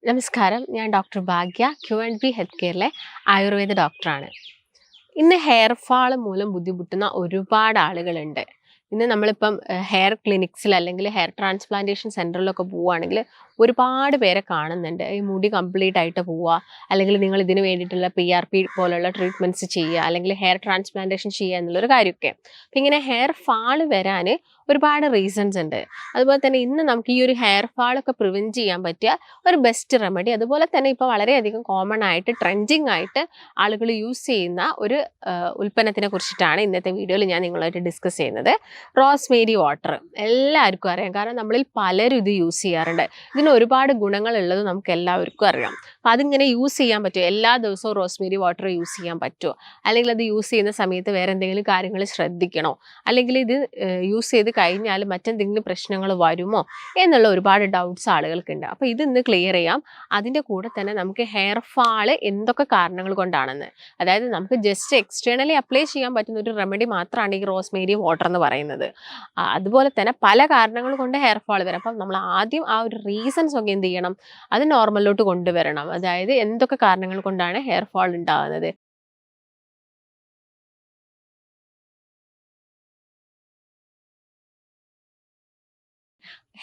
നമസ്കാരം, ഞാൻ ഡോക്ടർ ഭാഗ്യ, Q&B health കെയറിലെ Ayurveda ഡോക്ടറാണ്. ഇന്ന് ഹെയർ ഫാൾ മൂലം ബുദ്ധിമുട്ടുന്ന ഒരുപാട് ആളുകളുണ്ട്. ഇന്ന് നമ്മളിപ്പം ഹെയർ ക്ലിനിക്സിൽ അല്ലെങ്കിൽ ഹെയർ ട്രാൻസ്പ്ലാന്റേഷൻ സെൻറ്ററിലൊക്കെ പോവുകയാണെങ്കിൽ ഒരുപാട് പേരെ കാണുന്നുണ്ട്. ഈ മുടി കംപ്ലീറ്റ് ആയിട്ട് പോവുക, അല്ലെങ്കിൽ നിങ്ങൾ ഇതിന് വേണ്ടിയിട്ടുള്ള PRP പോലുള്ള ട്രീറ്റ്മെൻറ്റ്സ് ചെയ്യുക, അല്ലെങ്കിൽ ഹെയർ ട്രാൻസ്പ്ലാന്റേഷൻ ചെയ്യുക എന്നുള്ളൊരു കാര്യമൊക്കെ. അപ്പം ഇങ്ങനെ ഹെയർ ഫാൾ വരാൻ ഒരുപാട് റീസൺസ് ഉണ്ട്. അതുപോലെ തന്നെ ഇന്ന് നമുക്ക് ഈ ഒരു ഹെയർ ഫാളൊക്കെ പ്രിവെൻറ്റ് ചെയ്യാൻ പറ്റിയ ഒരു ബെസ്റ്റ് റെമഡി, അതുപോലെ തന്നെ ഇപ്പോൾ വളരെയധികം കോമൺ ആയിട്ട് ട്രെൻഡിങ് ആയിട്ട് ആളുകൾ യൂസ് ചെയ്യുന്ന ഒരു ഉൽപ്പന്നത്തിനെ കുറിച്ചിട്ടാണ് ഇന്നത്തെ വീഡിയോയിൽ ഞാൻ നിങ്ങളായിട്ട് ഡിസ്കസ് ചെയ്യുന്നത്. റോസ്മേരി വാട്ടർ എല്ലാവർക്കും അറിയാം, കാരണം നമ്മളിൽ പലരും ഇത് യൂസ് ചെയ്യാറുണ്ട്. ഇതിന് ഒരുപാട് ഗുണങ്ങളുള്ളത് നമുക്ക് എല്ലാവർക്കും അറിയാം. അപ്പം അതിങ്ങനെ യൂസ് ചെയ്യാൻ പറ്റുമോ? എല്ലാ ദിവസവും റോസ്മേരി വാട്ടർ യൂസ് ചെയ്യാൻ പറ്റുമോ? അല്ലെങ്കിൽ അത് യൂസ് ചെയ്യുന്ന സമയത്ത് വേറെ എന്തെങ്കിലും കാര്യങ്ങൾ ശ്രദ്ധിക്കണോ? അല്ലെങ്കിൽ ഇത് യൂസ് ചെയ്ത് കഴിഞ്ഞാൽ മറ്റെന്തെങ്കിലും പ്രശ്നങ്ങൾ വരുമോ എന്നുള്ള ഒരുപാട് ഡൗട്ട്സ് ആളുകൾക്കുണ്ട്. അപ്പോൾ ഇന്ന് ക്ലിയർ ചെയ്യാം. അതിൻ്റെ കൂടെ തന്നെ നമുക്ക് ഹെയർ ഫാൾ എന്തൊക്കെ കാരണങ്ങൾ കൊണ്ടാണെന്ന്, അതായത് നമുക്ക് ജസ്റ്റ് എക്സ്റ്റേണലി അപ്ലൈ ചെയ്യാൻ പറ്റുന്ന ഒരു റെമഡി മാത്രമാണ് ഈ റോസ്മേരി വാട്ടർ എന്ന് പറയുന്നത്. അതുപോലെ തന്നെ പല കാരണങ്ങൾ കൊണ്ട് ഹെയർ ഫാൾ വരാം. അപ്പം നമ്മൾ ആദ്യം ആ ഒരു റീസൺസ് ഒക്കെ എന്ത് ചെയ്യണം, അത് നോർമലിലോട്ട് കൊണ്ടുവരണം. അതായത് എന്തൊക്കെ കാരണങ്ങൾ കൊണ്ടാണ് ഹെയർ ഫാൾ ഉണ്ടാകുന്നത്.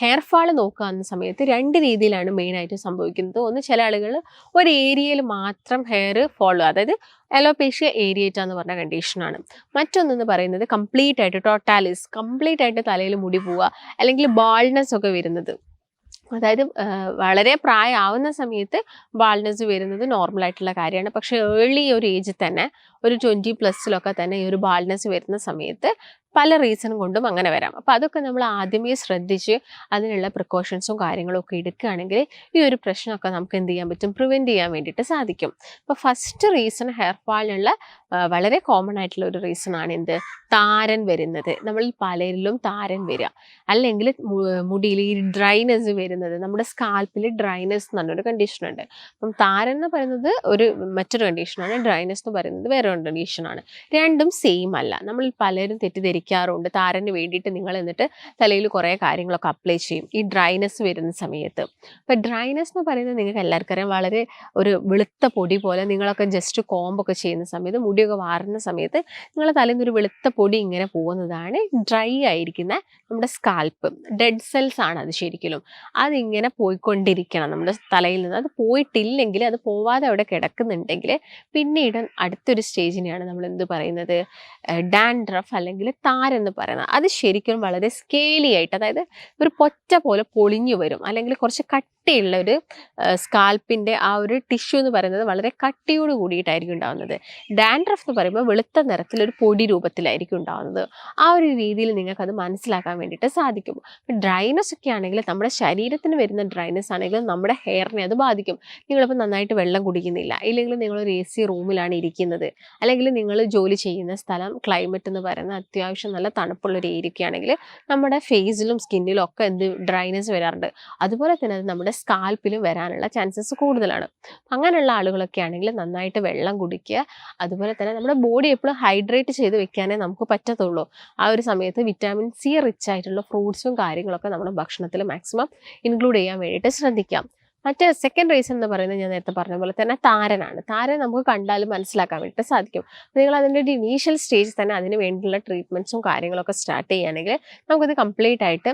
ഹെയർ ഫാൾ നോക്കുന്ന സമയത്ത് രണ്ട് രീതിയിലാണ് മെയിനായിട്ട് സംഭവിക്കുന്നത്. ഒന്ന്, ചില ആളുകൾ ഒരു ഏരിയയിൽ മാത്രം ഹെയർ ഫോളോ, അതായത് അലോപേഷ്യ ഏരിയേറ്റ എന്ന് പറഞ്ഞ കണ്ടീഷനാണ്. മറ്റൊന്നെന്ന് പറയുന്നത് കംപ്ലീറ്റ് ആയിട്ട് ടോട്ടാലിസ്, കംപ്ലീറ്റ് ആയിട്ട് തലയിൽ മുടി പോവുക, അല്ലെങ്കിൽ ബാൾനെസ് ഒക്കെ വരുന്നത്. അതായത് വളരെ പ്രായമാവുന്ന സമയത്ത് ബാൾനെസ് വരുന്നത് നോർമലായിട്ടുള്ള കാര്യമാണ്. പക്ഷേ ഏർലി ഒരു ഏജിൽ തന്നെ, ഒരു 20+ തന്നെ ഈ ഒരു ബാൾനെസ് വരുന്ന സമയത്ത് പല റീസൺ കൊണ്ടും അങ്ങനെ വരാം. അപ്പോൾ അതൊക്കെ നമ്മൾ ആദ്യമേ ശ്രദ്ധിച്ച് അതിനുള്ള പ്രിക്കോഷൻസും കാര്യങ്ങളും ഒക്കെ എടുക്കുകയാണെങ്കിൽ ഈ ഒരു പ്രശ്നമൊക്കെ നമുക്ക് എന്ത് ചെയ്യാൻ പറ്റും, പ്രിവെൻറ്റ് ചെയ്യാൻ വേണ്ടിയിട്ട് സാധിക്കും. അപ്പോൾ ഫസ്റ്റ് റീസൺ, ഹെയർ ഫാളിനുള്ള വളരെ കോമൺ ആയിട്ടുള്ള ഒരു റീസൺ ആണ് എന്ത്, താരൻ വരുന്നത്. നമ്മളിൽ പലരിലും താരൻ വരിക, അല്ലെങ്കിൽ മുടിയിൽ ഈ ഡ്രൈനെസ് വരുന്നത്. നമ്മുടെ സ്കാൽപ്പിൽ ഡ്രൈനെസ് എന്ന് പറഞ്ഞൊരു കണ്ടീഷൻ ഉണ്ട്. അപ്പം താരൻ എന്ന് പറയുന്നത് മറ്റൊരു കണ്ടീഷനാണ്, ഡ്രൈനെസ് എന്ന് പറയുന്നത് വേറൊരു കണ്ടീഷനാണ്. രണ്ടും സെയിം അല്ല. നമ്മളിൽ പലരും തെറ്റിദ്ധരിക്കാറുണ്ട്. താരന് വേണ്ടിയിട്ട് നിങ്ങൾ എന്നിട്ട് തലയിൽ കുറേ കാര്യങ്ങളൊക്കെ അപ്ലൈ ചെയ്യും ഈ ഡ്രൈനെസ് വരുന്ന സമയത്ത്. അപ്പം ഡ്രൈനെസ് എന്ന് പറയുന്നത് നിങ്ങൾക്ക് എല്ലാവർക്കും അറിയാം, വളരെ ഒരു വെളുത്ത പൊടി പോലെ. നിങ്ങളൊക്കെ ജസ്റ്റ് കോമ്പൊക്കെ ചെയ്യുന്ന സമയത്ത്, മുടിയൊക്കെ വാറുന്ന സമയത്ത് നിങ്ങളെ തലയിൽ നിന്നൊരു വെളുത്ത പൊടി ഇങ്ങനെ പോകുന്നതാണ് ഡ്രൈ ആയിരിക്കുന്ന നമ്മുടെ സ്കാൽപ്പ്. ഡെഡ് സെൽസ് ആണ് അത് ശരിക്കും. അതിങ്ങനെ പോയിക്കൊണ്ടിരിക്കണം നമ്മുടെ തലയിൽ നിന്ന്. അത് പോയിട്ടില്ലെങ്കിൽ, അത് പോവാതെ അവിടെ കിടക്കുന്നുണ്ടെങ്കിൽ പിന്നീട് അടുത്തൊരു സ്റ്റേജിനെയാണ് നമ്മൾ എന്ത് പറയുന്നത്, ഡാൻഡ്രഫ് അല്ലെങ്കിൽ താരെന്ന് പറയുന്നത്. അത് ശരിക്കും വളരെ സ്കേലി ആയിട്ട്, അതായത് ഒരു പൊറ്റ പോലെ പൊളിഞ്ഞു വരും, അല്ലെങ്കിൽ കുറച്ച് കട്ടിയുള്ള ഒരു സ്കാൽപ്പിൻ്റെ ആ ഒരു ടിഷ്യൂ എന്ന് പറയുന്നത് വളരെ കട്ടിയോട് കൂടിയിട്ടായിരിക്കും ഉണ്ടാകുന്നത്. ഡാൻഡ്രഫ് എന്ന് പറയുമ്പോൾ വെളുത്ത നിറത്തിലൊരു പൊടി രൂപത്തിലായിരിക്കും ഉണ്ടാകുന്നത്. ആ ഒരു രീതിയിൽ നിങ്ങൾക്കത് മനസ്സിലാക്കാൻ വേണ്ടിയിട്ട് സാധിക്കും. ഡ്രൈനെസ് ഒക്കെ ആണെങ്കിൽ, നമ്മുടെ ശരീരത്തിന് വരുന്ന ഡ്രൈനെസ് ആണെങ്കിലും നമ്മുടെ ഹെയറിനെ അത് ബാധിക്കും. നിങ്ങളിപ്പോൾ നന്നായിട്ട് വെള്ളം കുടിക്കുന്നില്ല, ഇല്ലെങ്കിൽ നിങ്ങളൊരു AC റൂമിലാണ് ഇരിക്കുന്നത്, അല്ലെങ്കിൽ നിങ്ങൾ ജോലി ചെയ്യുന്ന സ്ഥലം ക്ലൈമറ്റ് എന്ന് പറയുന്നത് അത്യാവശ്യം നല്ല തണുപ്പുള്ളൊരു ഏരിയ ആണെങ്കിൽ നമ്മുടെ ഫേസിലും സ്കിന്നിലും ഒക്കെ എന്ത് ഡ്രൈനെസ് വരാറുണ്ട്. അതുപോലെ തന്നെ അത് നമ്മുടെ സ്കാൽപ്പിലും വരാനുള്ള ചാൻസസ് കൂടുതലാണ്. അങ്ങനെയുള്ള ആളുകളൊക്കെ ആണെങ്കിൽ നന്നായിട്ട് വെള്ളം കുടിക്കുക. അതുപോലെ തന്നെ നമ്മുടെ ബോഡി എപ്പോഴും ഹൈഡ്രേറ്റ് ചെയ്ത് വെക്കാനേ നമുക്ക് പറ്റത്തുള്ളൂ. ആ ഒരു സമയത്ത് വിറ്റാമിൻ C റിച്ച് ആയിട്ടുള്ള ഫ്രൂട്ട്സും കാര്യങ്ങളൊക്കെ നമ്മുടെ ഭക്ഷണത്തിൽ മാക്സിമം ഇൻക്ലൂഡ് ചെയ്യാൻ വേണ്ടിയിട്ട് ശ്രദ്ധിക്കാം. മറ്റേ സെക്കൻഡ് റീസൺ എന്ന് പറയുന്നത് ഞാൻ നേരത്തെ പറഞ്ഞ പോലെ തന്നെ താരനാണ്. താരൻ നമുക്ക് കണ്ടാലും മനസ്സിലാക്കാൻ വേണ്ടിയിട്ട് സാധിക്കും. നിങ്ങൾ അതിൻ്റെ ഒരു ഇനീഷ്യൽ സ്റ്റേജിൽ തന്നെ അതിന് വേണ്ടിയിട്ടുള്ള ട്രീറ്റ്മെൻറ്റ്സും കാര്യങ്ങളൊക്കെ സ്റ്റാർട്ട് ചെയ്യുകയാണെങ്കിൽ നമുക്കത് കംപ്ലീറ്റ് ആയിട്ട്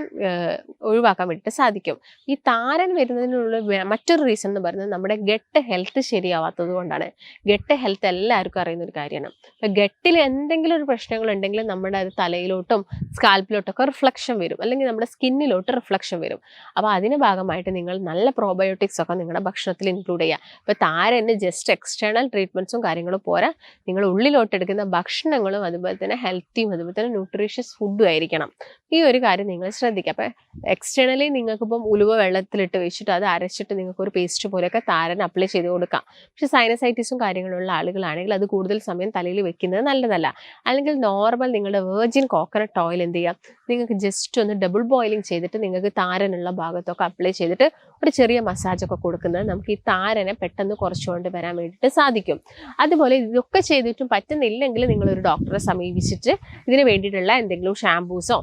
ഒഴിവാക്കാൻ വേണ്ടിയിട്ട് സാധിക്കും. ഈ താരൻ വരുന്നതിനുള്ള മറ്റൊരു റീസൺ എന്ന് പറയുന്നത് നമ്മുടെ ഗട്ട് ഹെൽത്ത് ശരിയാവാത്തത് കൊണ്ടാണ്. ഗട്ട് ഹെൽത്ത് എല്ലാവർക്കും അറിയുന്ന ഒരു കാര്യമാണ്. അപ്പോൾ ഗട്ടിൽ എന്തെങ്കിലും ഒരു പ്രശ്നങ്ങൾ ഉണ്ടെങ്കിൽ നമ്മുടെ അത് തലയിലോട്ടും സ്കാൽപ്പിലോട്ടൊക്കെ റിഫ്ലക്ഷൻ വരും, അല്ലെങ്കിൽ നമ്മുടെ സ്കിന്നിലോട്ട് റിഫ്ലക്ഷൻ വരും. അപ്പോൾ അതിൻ്റെ ഭാഗമായിട്ട് നിങ്ങൾ നല്ല പ്രോബയോട്ടിക്സ് ഒക്കെ നിങ്ങളുടെ ഭക്ഷണത്തിൽ ഇൻക്ലൂഡ് ചെയ്യുക. ഇപ്പോൾ താരന് ജസ്റ്റ് എക്സ്റ്റേണൽ ട്രീറ്റ്മെൻറ്റ്സും കാര്യങ്ങളും പോരാ, നിങ്ങൾ ഉള്ളിലോട്ട് എടുക്കുന്ന ഭക്ഷണങ്ങളും അതുപോലെ തന്നെ ഹെൽത്തിയും അതുപോലെ തന്നെ ന്യൂട്രീഷ്യസ് ഫുഡും ആയിരിക്കണം. ഈ ഒരു കാര്യം നിങ്ങൾ ശ്രദ്ധിക്കുക. അപ്പോൾ എക്സ്റ്റേണലി നിങ്ങൾക്കിപ്പം ഉലുവ വെള്ളത്തിലിട്ട് വെച്ചിട്ട് അത് അരച്ചിട്ട് നിങ്ങൾക്ക് ഒരു പേസ്റ്റ് പോലെയൊക്കെ താരൻ അപ്ലൈ ചെയ്ത് കൊടുക്കാം. പക്ഷേ സൈനസൈറ്റിസും കാര്യങ്ങളുള്ള ആളുകളാണെങ്കിൽ അത് കൂടുതൽ സമയം തലയിൽ വെക്കുന്നത് നല്ലതല്ല. അല്ലെങ്കിൽ നോർമൽ നിങ്ങളുടെ വെർജിൻ കോക്കനട്ട് ഓയിൽ എന്ത് ചെയ്യാം, നിങ്ങൾക്ക് ജസ്റ്റ് ഒന്ന് ഡബിൾ ബോയിലിംഗ് ചെയ്തിട്ട് നിങ്ങൾക്ക് താരനുള്ള ഭാഗത്തൊക്കെ അപ്ലൈ ചെയ്തിട്ട് ഒരു ചെറിയ മസാജൊക്കെ കൊടുക്കുന്നത് നമുക്ക് ഈ താരനെ പെട്ടെന്ന് കുറച്ചുകൊണ്ട് വരാൻ വേണ്ടിയിട്ട് സാധിക്കും. അതുപോലെ ഇതൊക്കെ ചെയ്തിട്ടും പറ്റുന്നില്ലെങ്കിൽ നിങ്ങളൊരു ഡോക്ടറെ സമീപിച്ചിട്ട് ഇതിന് വേണ്ടിയിട്ടുള്ള എന്തെങ്കിലും ഷാംപൂസോ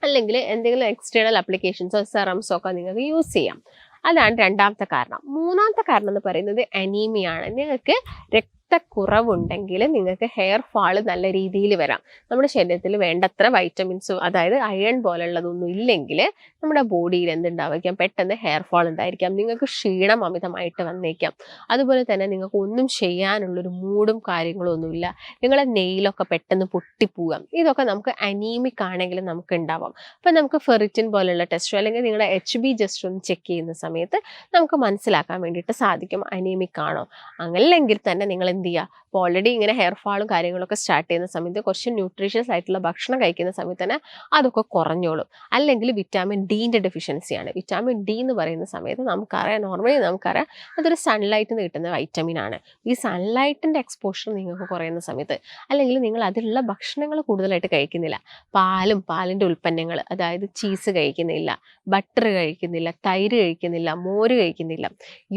അല്ലെങ്കിൽ എന്തെങ്കിലും എക്സ്റ്റേണൽ അപ്ലിക്കേഷൻസോ സെറംസോ ഒക്കെ നിങ്ങൾക്ക് യൂസ് ചെയ്യാം. അതാണ് രണ്ടാമത്തെ കാരണം. മൂന്നാമത്തെ കാരണം എന്ന് പറയുന്നത് അനീമിയാണ്. നിങ്ങൾക്ക് രക്തക്കുറവുണ്ടെങ്കിൽ നിങ്ങൾക്ക് ഹെയർ ഫാള് നല്ല രീതിയിൽ വരാം. നമ്മുടെ ശരീരത്തിൽ വേണ്ടത്ര വൈറ്റമിൻസോ അതായത് അയൺ പോലുള്ളതൊന്നും ഇല്ലെങ്കിൽ നമ്മുടെ ബോഡിയിൽ എന്തുണ്ടായിരിക്കാം, പെട്ടെന്ന് ഹെയർ ഫാൾ ഉണ്ടായിരിക്കാം. നിങ്ങൾക്ക് ക്ഷീണം അമിതമായിട്ട് വന്നേക്കാം. അതുപോലെ തന്നെ നിങ്ങൾക്ക് ഒന്നും ചെയ്യാനുള്ളൊരു മൂഡും കാര്യങ്ങളും ഒന്നുമില്ല. നിങ്ങളെ നെയിലൊക്കെ പെട്ടെന്ന് പൊട്ടിപ്പോവാം. ഇതൊക്കെ നമുക്ക് അനീമിക് ആണെങ്കിൽ നമുക്ക് ഉണ്ടാവാം. അപ്പം നമുക്ക് ഫെറിറ്റിൻ പോലുള്ള ടെസ്റ്റോ അല്ലെങ്കിൽ നിങ്ങളുടെ HB ജസ്റ്റ് ഒന്ന് ചെക്ക് ചെയ്യുന്ന സമയത്ത് നമുക്ക് മനസ്സിലാക്കാൻ വേണ്ടിയിട്ട് സാധിക്കും അനീമിക് ആണോ. അങ്ങനെയെങ്കിൽ തന്നെ നിങ്ങൾ എന്ത് ചെയ്യുക, ഇപ്പോൾ ഓൾറെഡി ഇങ്ങനെ ഹെയർ ഫാളും കാര്യങ്ങളൊക്കെ സ്റ്റാർട്ട് ചെയ്യുന്ന സമയത്ത് കുറച്ച് ന്യൂട്രീഷ്യസ് ആയിട്ടുള്ള ഭക്ഷണം കഴിക്കുന്ന സമയത്ത് തന്നെ അതൊക്കെ കുറഞ്ഞോളും. അല്ലെങ്കിൽ വിറ്റാമിൻ ഡിൻ്റെ ഡെഫിഷ്യൻസിയാണ്. വിറ്റാമിൻ ഡി എന്ന് പറയുന്ന സമയത്ത് നമുക്കറിയാം, നോർമലി നമുക്കറിയാം അതൊരു സൺലൈറ്റിൽ നിന്ന് കിട്ടുന്ന വൈറ്റമിൻ ആണ്. ഈ സൺലൈറ്റിൻ്റെ എക്സ്പോഷർ നിങ്ങൾക്ക് കുറയുന്ന സമയത്ത് അല്ലെങ്കിൽ നിങ്ങൾ അതിലുള്ള ഭക്ഷണങ്ങൾ കൂടുതലായിട്ട് കഴിക്കുന്നില്ല, പാലും പാലിൻ്റെ ഉൽപ്പന്നങ്ങൾ അതായത് ചീസ് കഴിക്കുന്നില്ല, ബട്ടർ കഴിക്കുന്നില്ല, തൈര് കഴിക്കുന്നില്ല, മോര് കഴിക്കുന്നില്ല,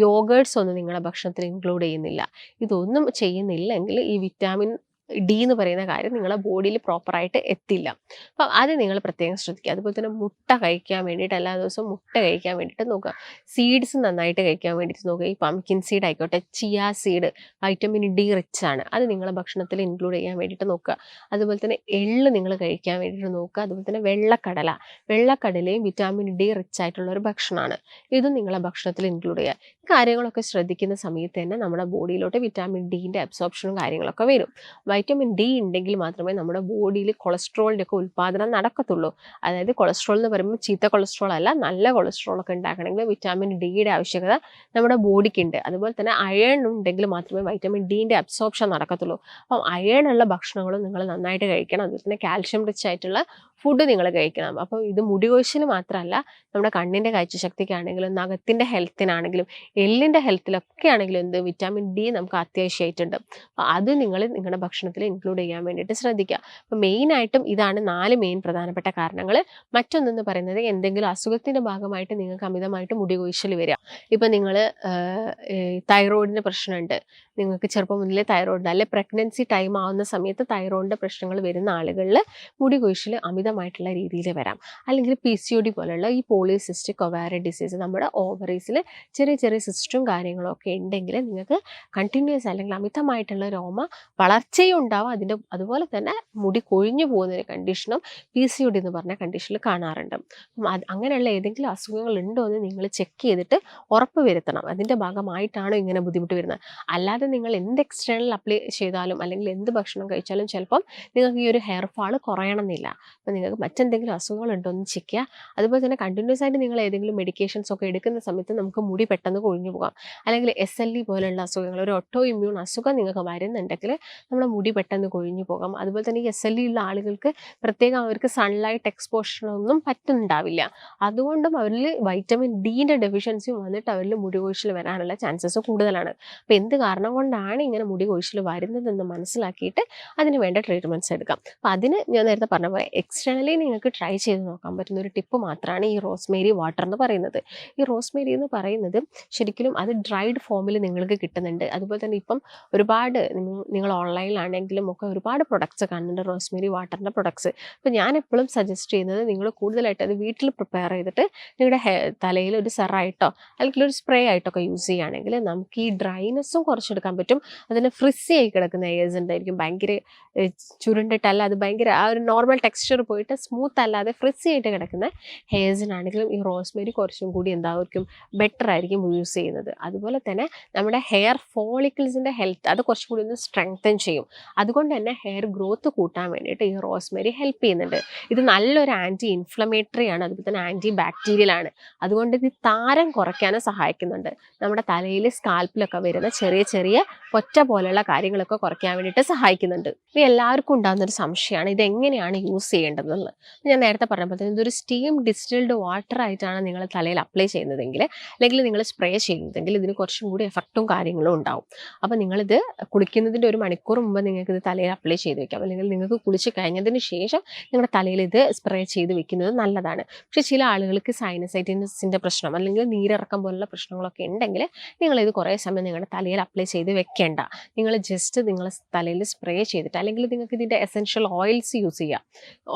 യോഗേർട്സ് ഒന്നും നിങ്ങളുടെ ഭക്ഷണത്തിൽ ഇൻക്ലൂഡ് ചെയ്യുന്നില്ല, ഇതൊന്നും ചെയ്യുന്നില്ലെങ്കിൽ ഈ വിറ്റാമിൻ ഡി എന്ന് പറയുന്ന കാര്യം നിങ്ങളുടെ ബോഡിയിൽ പ്രോപ്പറായിട്ട് എത്തില്ല. അപ്പം അത് നിങ്ങൾ പ്രത്യേകം ശ്രദ്ധിക്കുക. അതുപോലെ തന്നെ മുട്ട കഴിക്കാൻ വേണ്ടിയിട്ട് എല്ലാ ദിവസവും മുട്ട കഴിക്കാൻ വേണ്ടിയിട്ട് നോക്കുക. സീഡ്സ് നന്നായിട്ട് കഴിക്കാൻ വേണ്ടിയിട്ട് നോക്കുക. ഈ പംകിൻ സീഡ് ആയിക്കോട്ടെ, chia seed vitamin D rich ആണ്, അത് നിങ്ങളുടെ ഭക്ഷണത്തിൽ ഇൻക്ലൂഡ് ചെയ്യാൻ വേണ്ടിയിട്ട് നോക്കുക. അതുപോലെ തന്നെ എള്ള് നിങ്ങൾ കഴിക്കാൻ വേണ്ടിയിട്ട് നോക്കുക. അതുപോലെ തന്നെ വെള്ളക്കടലയും വിറ്റാമിൻ ഡി റിച്ച് ആയിട്ടുള്ള ഒരു ഭക്ഷണമാണ്. ഇതും നിങ്ങളുടെ ഭക്ഷണത്തിൽ ഇൻക്ലൂഡ് ചെയ്യുക. ഈ കാര്യങ്ങളൊക്കെ ശ്രദ്ധിക്കുന്ന സമയത്ത് തന്നെ നമ്മുടെ ബോഡിയിലോട്ട് വിറ്റാമിൻ ഡിൻ്റെ അബ്സോർപ്ഷനും കാര്യങ്ങളൊക്കെ വരും. വൈറ്റമിൻ ഡി ഉണ്ടെങ്കിൽ മാത്രമേ നമ്മുടെ ബോഡിയിൽ കൊളസ്ട്രോളിൻ്റെ ഒക്കെ ഉൽപ്പാദനം നടക്കത്തുള്ളൂ. അതായത് കൊളസ്ട്രോൾ എന്ന് പറയുമ്പോൾ ചീത്ത കൊളസ്ട്രോൾ അല്ല, നല്ല കൊളസ്ട്രോൾ ഒക്കെ ഉണ്ടാക്കണമെങ്കിൽ വിറ്റാമിൻ ഡിയുടെ ആവശ്യകത നമ്മുടെ ബോഡിക്ക് ഉണ്ട്. അതുപോലെ തന്നെ അയൺ ഉണ്ടെങ്കിൽ മാത്രമേ വൈറ്റമിൻ ഡിൻ്റെ അബ്സോർപ്ഷൻ നടക്കത്തുള്ളൂ. അപ്പം അയൺ ഉള്ള ഭക്ഷണങ്ങളും നിങ്ങൾ നന്നായിട്ട് കഴിക്കണം. അതുപോലെ തന്നെ കാൽഷ്യം റിച്ച് ആയിട്ടുള്ള ഫുഡ് നിങ്ങൾ കഴിക്കണം. അപ്പോൾ ഇത് മുടി കൊഴിച്ചിൽ മാത്രമല്ല, നമ്മുടെ കണ്ണിൻ്റെ കാഴ്ചശക്തിക്കാണെങ്കിലും നഖത്തിൻ്റെ ഹെൽത്തിനാണെങ്കിലും എല്ലിൻ്റെ ഹെൽത്തിലൊക്കെ ആണെങ്കിലും എന്ത് വിറ്റാമിൻ ഡി നമുക്ക് അത്യാവശ്യമായിട്ടുണ്ട്. അപ്പോൾ അത് നിങ്ങൾ നിങ്ങളുടെ ഭക്ഷണത്തിൽ ഇൻക്ലൂഡ് ചെയ്യാൻ വേണ്ടിയിട്ട് ശ്രദ്ധിക്കുക. അപ്പോൾ മെയിനായിട്ടും ഇതാണ് 4 മെയിൻ പ്രധാനപ്പെട്ട കാരണങ്ങൾ. മറ്റൊന്നെന്ന് പറയുന്നത് എന്തെങ്കിലും അസുഖത്തിൻ്റെ ഭാഗമായിട്ട് നിങ്ങൾക്ക് അമിതമായിട്ട് മുടി കൊഴിച്ചിൽ വരിക. ഇപ്പം നിങ്ങൾ തൈറോയിഡിൻ്റെ പ്രശ്നമുണ്ട്, നിങ്ങൾക്ക് ചെറുപ്പം മുതലേ തൈറോയിഡ് അല്ലെ പ്രഗ്നൻസി ടൈം ആവുന്ന സമയത്ത് തൈറോയിഡിൻ്റെ പ്രശ്നങ്ങൾ വരുന്ന ആളുകളിൽ മുടി കൊഴിച്ചിൽ അമിതമായിട്ടുള്ള രീതിയിൽ വരാം. അല്ലെങ്കിൽ PCOD പോലുള്ള ഈ പോളിസിസ്റ്റിക് ഒവാരി ഡിസീസ്, നമ്മുടെ ഓവറീസിൽ ചെറിയ ചെറിയ സിസ്റ്റും കാര്യങ്ങളും ഒക്കെ ഉണ്ടെങ്കിൽ നിങ്ങൾക്ക് കണ്ടിന്യൂസ് അല്ലെങ്കിൽ അമിതമായിട്ടുള്ള രോമ വളർച്ചയും ഉണ്ടാവും. അതുപോലെ തന്നെ മുടി കൊഴിഞ്ഞു പോകുന്ന ഒരു കണ്ടീഷനും PCOD എന്ന് പറഞ്ഞ കണ്ടീഷനിൽ കാണാറുണ്ട്. അപ്പം അങ്ങനെയുള്ള ഏതെങ്കിലും അസുഖങ്ങൾ ഉണ്ടോ എന്ന് നിങ്ങൾ ചെക്ക് ചെയ്തിട്ട് ഉറപ്പ് വരുത്തണം. അതിൻ്റെ ഭാഗമായിട്ടാണോ ഇങ്ങനെ ബുദ്ധിമുട്ട് വരുന്നത്. അല്ലാതെ നിങ്ങൾ എന്ത് എക്സ്റ്റേണൽ അപ്ലൈ ചെയ്താലും അല്ലെങ്കിൽ എന്ത് ഭക്ഷണം കഴിച്ചാലും ചിലപ്പം നിങ്ങൾക്ക് ഈ ഒരു ഹെയർ ഫാൾ കുറയണമെന്നില്ല. അപ്പം നിങ്ങൾക്ക് മറ്റെന്തെങ്കിലും അസുഖങ്ങൾ ഉണ്ടോ എന്ന് ചെക്ക് ചെയ്യുക. അതുപോലെ തന്നെ കണ്ടിന്യൂസ് ആയിട്ട് നിങ്ങൾ ഏതെങ്കിലും മെഡിക്കേഷൻസ് ഒക്കെ എടുക്കുന്ന സമയത്ത് നമുക്ക് മുടി പെട്ടെന്ന് കൊഴിഞ്ഞു പോകാം. അല്ലെങ്കിൽ SLE പോലുള്ള അസുഖങ്ങൾ, ഒരു ഓട്ടോ ഇമ്മ്യൂൺ അസുഖം നിങ്ങൾക്ക് വരുന്നുണ്ടെങ്കിൽ നമ്മുടെ മുടി പെട്ടെന്ന് കൊഴിഞ്ഞു പോകാം. അതുപോലെ തന്നെ ഈ SLE ഉള്ള ആളുകൾക്ക് പ്രത്യേകം അവർക്ക് സൺലൈറ്റ് എക്സ്പോഷറൊന്നും പറ്റുന്നുണ്ടാവില്ല. അതുകൊണ്ടും അവരിൽ വൈറ്റമിൻ ഡിൻ്റെ ഡെഫിഷ്യൻസിയും വന്നിട്ട് അവരിൽ മുടി കൊഴിച്ചിൽ വരാനുള്ള ചാൻസസ് കൂടുതലാണ്. അപ്പോൾ എന്ത് കാരണം കൊണ്ടാണ് ഇങ്ങനെ മുടി കൊഴിച്ചിൽ വരുന്നതെന്ന് മനസ്സിലാക്കിയിട്ട് അതിന് വേണ്ട ട്രീറ്റ്മെൻറ്റ്സ് എടുക്കാം. അപ്പോൾ അതിന് ഞാൻ നേരത്തെ പറഞ്ഞ പോലെ എക്സ്റ്റേണലി നിങ്ങൾക്ക് ട്രൈ ചെയ്ത് നോക്കാൻ പറ്റുന്ന ഒരു ടിപ്പ് മാത്രമാണ് ഈ റോസ്മേരി വാട്ടർ എന്ന് പറയുന്നത്. ഈ റോസ്മേരി എന്ന് പറയുന്നത് ശരിക്കും അത് ഡ്രൈഡ് ഫോമിൽ നിങ്ങൾക്ക് കിട്ടുന്നുണ്ട്. അതുപോലെ തന്നെ ഇപ്പം ഒരുപാട് നിങ്ങൾ ഓൺലൈനിലാണെങ്കിലും ഒക്കെ ഒരുപാട് പ്രൊഡക്ട്സ് കാണുന്നുണ്ട്, റോസ്മേരി വാട്ടറിൻ്റെ പ്രൊഡക്ട്സ്. അപ്പോൾ ഞാൻ എപ്പോഴും സജസ്റ്റ് ചെയ്യുന്നത് നിങ്ങൾ കൂടുതലായിട്ട് അത് വീട്ടിൽ പ്രിപ്പയർ ചെയ്തിട്ട് നിങ്ങളുടെ തലയിൽ ഒരു സെറായിട്ടോ അല്ലെങ്കിൽ ഒരു സ്പ്രേ ആയിട്ടൊക്കെ യൂസ് ചെയ്യുകയാണെങ്കിൽ നമുക്ക് ഈ ഡ്രൈനെസ്സും കുറച്ചെടുക്കാൻ പറ്റും. അതിന് ഫ്രിസി ആയി കിടക്കുന്ന ഹെയർസ് ഉണ്ടായിരിക്കും, ഭയങ്കര ചുരുണ്ടിട്ടല്ല, അത് ഭയങ്കര ആ ഒരു നോർമൽ ടെക്സ്ചർ പോയിട്ട് സ്മൂത്ത് അല്ലാതെ ഫ്രിസി ആയിട്ട് കിടക്കുന്ന ഹെയർസിനാണെങ്കിലും ഈ റോസ്മേരി കുറച്ചും കൂടി എന്തായിരിക്കും ബെറ്റർ ആയിരിക്കും യൂസ് ചെയ്യുന്നത്. അതുപോലെ തന്നെ നമ്മുടെ ഹെയർ ഫോളിക്കിൾസിൻ്റെ ഹെൽത്ത് അത് കുറച്ചും കൂടി ഒന്ന് സ്ട്രെങ്തൻ ചെയ്യും. അതുകൊണ്ട് തന്നെ ഹെയർ ഗ്രോത്ത് കൂട്ടാൻ വേണ്ടിയിട്ട് ഈ റോസ്മേരി ഹെൽപ്പ് ചെയ്യുന്നുണ്ട്. ഇത് നല്ലൊരു ആൻറ്റി ഇൻഫ്ലമേറ്ററി ആണ്, അതുപോലെ തന്നെ ആൻറ്റി ബാക്ടീരിയൽ ആണ്. അതുകൊണ്ട് ഇത് താരം കുറയ്ക്കാനും സഹായിക്കുന്നുണ്ട്. നമ്മുടെ തലയിൽ സ്കാൽപ്പിലൊക്കെ വരുന്ന ചെറിയ ചെറിയ പൊറ്റ പോലെയുള്ള കാര്യങ്ങളൊക്കെ കുറയ്ക്കാൻ വേണ്ടിയിട്ട് സഹായിക്കുന്നുണ്ട്. ഇത് എല്ലാവർക്കും ഉണ്ടാകുന്നൊരു സംശയമാണ്, ഇതെങ്ങനെയാണ് യൂസ് ചെയ്യേണ്ടതെന്നുള്ളത്. ഞാൻ നേരത്തെ പറഞ്ഞപ്പോൾ തന്നെ ഇതൊരു സ്റ്റീം ഡിസ്റ്റിൽഡ് വാട്ടർ ആയിട്ടാണ് നിങ്ങൾ തലയിൽ അപ്ലൈ ചെയ്യുന്നതെങ്കിൽ അല്ലെങ്കിൽ നിങ്ങൾ സ്പ്രേ ചെയ്യുന്നതെങ്കിൽ ഇതിന് കുറച്ചും കൂടി എഫക്റ്റും കാര്യങ്ങളും ഉണ്ടാവും. അപ്പോൾ നിങ്ങളിത് കുളിക്കുന്നതിൻ്റെ 1 മണിക്കൂർ മുമ്പ് നിങ്ങൾക്ക് ഇത് തലയിൽ അപ്ലൈ ചെയ്ത് വെക്കാം. അല്ലെങ്കിൽ നിങ്ങൾക്ക് കുളിച്ച് കഴിഞ്ഞതിന് ശേഷം നിങ്ങളുടെ തലയിൽ ഇത് സ്പ്രേ ചെയ്ത് വെക്കുന്നത് നല്ലതാണ്. പക്ഷേ ചില ആളുകൾക്ക് സൈനസൈറ്റിസിൻ്റെ പ്രശ്നം അല്ലെങ്കിൽ നീരിറക്കം പോലുള്ള പ്രശ്നങ്ങളൊക്കെ ഉണ്ടെങ്കിൽ നിങ്ങളിത് കുറേ സമയം നിങ്ങളുടെ തലയിൽ അപ്ലൈ ചെയ്ത് വെക്കേണ്ട. നിങ്ങൾ ജസ്റ്റ് നിങ്ങളെ തലയിൽ സ്പ്രേ ചെയ്തിട്ട് അല്ലെങ്കിൽ നിങ്ങൾക്ക് ഇതിൻ്റെ എസെൻഷ്യൽ ഓയിൽസ് യൂസ് ചെയ്യാം.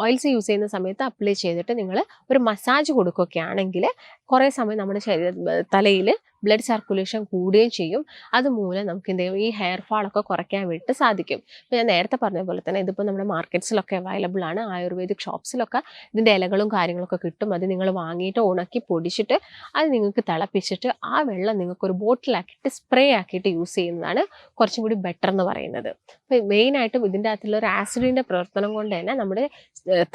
ഓയിൽസ് യൂസ് ചെയ്യുന്ന സമയത്ത് അപ്ലൈ ചെയ്തിട്ട് നിങ്ങൾ ഒരു മസാജ് കൊടുക്കുകയാണെങ്കിൽ കുറേ സമയം നമ്മുടെ തലയിൽ ബ്ലഡ് സർക്കുലേഷൻ കൂടുകയും ചെയ്യും. അതുമൂലം നമുക്ക് എന്ത് ചെയ്യും, ഈ ഹെയർ ഫാളൊക്കെ കുറയ്ക്കാൻ വേണ്ടിയിട്ട് സാധിക്കും. ഇപ്പോൾ ഞാൻ നേരത്തെ പറഞ്ഞ പോലെ തന്നെ ഇതിപ്പോൾ നമ്മുടെ മാർക്കറ്റ്സിലൊക്കെ അവൈലബിൾ ആണ്. ആയുർവേദിക് ഷോപ്സിലൊക്കെ ഇതിൻ്റെ ഇലകളും കാര്യങ്ങളൊക്കെ കിട്ടും. അത് നിങ്ങൾ വാങ്ങിയിട്ട് ഉണക്കി പൊടിച്ചിട്ട് അത് നിങ്ങൾക്ക് തിളപ്പിച്ചിട്ട് ആ വെള്ളം നിങ്ങൾക്കൊരു ബോട്ടിലാക്കിയിട്ട് സ്പ്രേ ആക്കിയിട്ട് യൂസ് ചെയ്യുന്നതാണ് കുറച്ചും കൂടി ബെറ്റർ എന്ന് പറയുന്നത്. അപ്പോൾ മെയിനായിട്ടും ഇതിൻ്റെ അകത്തുള്ള ഒരു ആസിഡിൻ്റെ പ്രവർത്തനം കൊണ്ട് തന്നെ നമ്മുടെ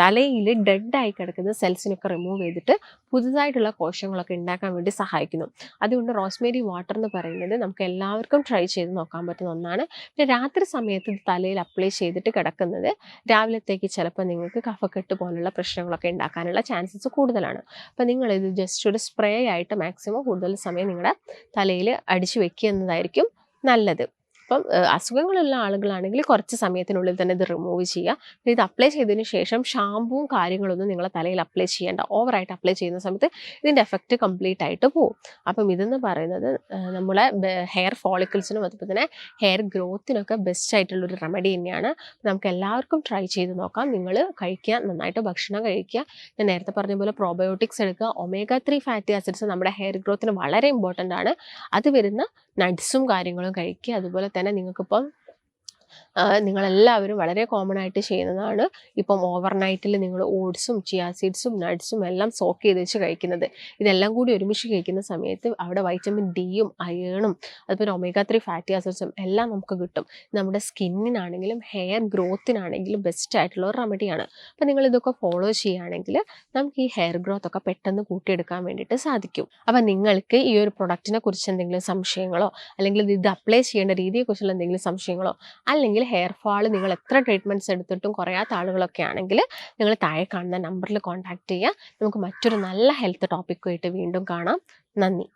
തലയിൽ ഡെഡായി കിടക്കുന്ന സെൽസിനൊക്കെ റിമൂവ് ചെയ്തിട്ട് പുതുതായിട്ടുള്ള കോശങ്ങളൊക്കെ ഉണ്ടാക്കാൻ വേണ്ടി സഹായിക്കുന്നു. അതുകൊണ്ട് റോസ്മേരി വാട്ടർ എന്ന് പറയുന്നത് നമുക്ക് എല്ലാവർക്കും ട്രൈ ചെയ്ത് നോക്കാൻ പറ്റുന്ന ഒന്നാണ്. പിന്നെ രാത്രി സമയത്ത് ഇത് തലയിൽ അപ്ലൈ ചെയ്തിട്ട് കിടക്കുന്നത് രാവിലത്തേക്ക് ചിലപ്പോൾ നിങ്ങൾക്ക് കഫക്കെട്ട് പോലുള്ള പ്രശ്നങ്ങളൊക്കെ ഉണ്ടാക്കാനുള്ള ചാൻസസ് കൂടുതലാണ്. അപ്പോൾ നിങ്ങളിത് ജസ്റ്റ് ഒരു സ്പ്രേ ആയിട്ട് മാക്സിമം കൂടുതൽ സമയം നിങ്ങളുടെ തലയിൽ അടിച്ചു വെക്കുക എന്നതായിരിക്കും നല്ലത്. അപ്പം അസുഖങ്ങളുള്ള ആളുകളാണെങ്കിൽ കുറച്ച് സമയത്തിനുള്ളിൽ തന്നെ ഇത് റിമൂവ് ചെയ്യുക. പിന്നെ ഇത് അപ്ലൈ ചെയ്തതിന് ശേഷം ഷാമ്പൂവും കാര്യങ്ങളൊന്നും നിങ്ങളെ തലയിൽ അപ്ലൈ ചെയ്യേണ്ട. ഓവറായിട്ട് അപ്ലൈ ചെയ്യുന്ന സമയത്ത് ഇതിൻ്റെ എഫക്റ്റ് കംപ്ലീറ്റ് ആയിട്ട് പോകും. അപ്പം ഇതെന്ന് പറയുന്നത് നമ്മളെ ഹെയർ ഫോളിക്കിൾസിനും അതുപോലെ തന്നെ ഹെയർ ഗ്രോത്തിനൊക്കെ ബെസ്റ്റ് ആയിട്ടുള്ളൊരു റെമഡി തന്നെയാണ്. നമുക്ക് എല്ലാവർക്കും ട്രൈ ചെയ്ത് നോക്കാം. നിങ്ങൾ കഴിക്കുക, നന്നായിട്ട് ഭക്ഷണം കഴിക്കുക. ഞാൻ നേരത്തെ പറഞ്ഞ പോലെ പ്രോബയോട്ടിക്സ് എടുക്കുക. omega-3 ഫാറ്റി ആസിഡ്സ് നമ്മുടെ ഹെയർ ഗ്രോത്തിന് വളരെ ഇമ്പോർട്ടൻ്റ് ആണ്. അത് വരുന്ന നട്ട്സും കാര്യങ്ങളും കഴിക്കുക. അതുപോലെ തന്നെ നിങ്ങൾക്കിപ്പം നിങ്ങളെല്ലാവരും വളരെ കോമൺ ആയിട്ട് ചെയ്യുന്നതാണ് ഇപ്പം ഓവർനൈറ്റിൽ നിങ്ങൾ ഓട്സും ചിയാ സീഡ്സും നട്ട്സും എല്ലാം സോക്ക് ചെയ്ത് വെച്ച് കഴിക്കുന്നത്. ഇതെല്ലാം കൂടി ഒരുമിച്ച് കഴിക്കുന്ന സമയത്ത് അവിടെ വൈറ്റമിൻ ഡിയും അയേണും അതുപോലെ omega-3 ഫാറ്റി ആസിഡ്സും എല്ലാം നമുക്ക് കിട്ടും. നമ്മുടെ സ്കിന്നിനാണെങ്കിലും ഹെയർ ഗ്രോത്തിനാണെങ്കിലും ബെസ്റ്റ് ആയിട്ടുള്ള ഒരു റെമഡിയാണ്. അപ്പോൾ നിങ്ങൾ ഇതൊക്കെ ഫോളോ ചെയ്യുകയാണെങ്കിൽ നമുക്ക് ഈ ഹെയർ ഗ്രോത്ത് ഒക്കെ പെട്ടെന്ന് കൂട്ടിയെടുക്കാൻ വേണ്ടിയിട്ട് സാധിക്കും. അപ്പം നിങ്ങൾക്ക് ഈ ഒരു പ്രൊഡക്റ്റിനെ കുറിച്ച് എന്തെങ്കിലും സംശയങ്ങളോ അല്ലെങ്കിൽ ഇത് അപ്ലൈ ചെയ്യേണ്ട രീതിയെക്കുറിച്ചുള്ള എന്തെങ്കിലും സംശയങ്ങളോ അല്ലെങ്കിൽ ഹെയർ ഫാൾ നിങ്ങൾ എത്ര ട്രീറ്റ്മെൻറ്റ്സ് എടുത്തിട്ടും കുറയാത്ത ആളുകളൊക്കെ ആണെങ്കിൽ നിങ്ങൾ താഴെ കാണുന്ന നമ്പറിൽ കോൺടാക്റ്റ് ചെയ്യുക. നമുക്ക് മറ്റൊരു നല്ല ഹെൽത്ത് ടോപ്പിക്കുമായിട്ട് വീണ്ടും കാണാം. നന്ദി.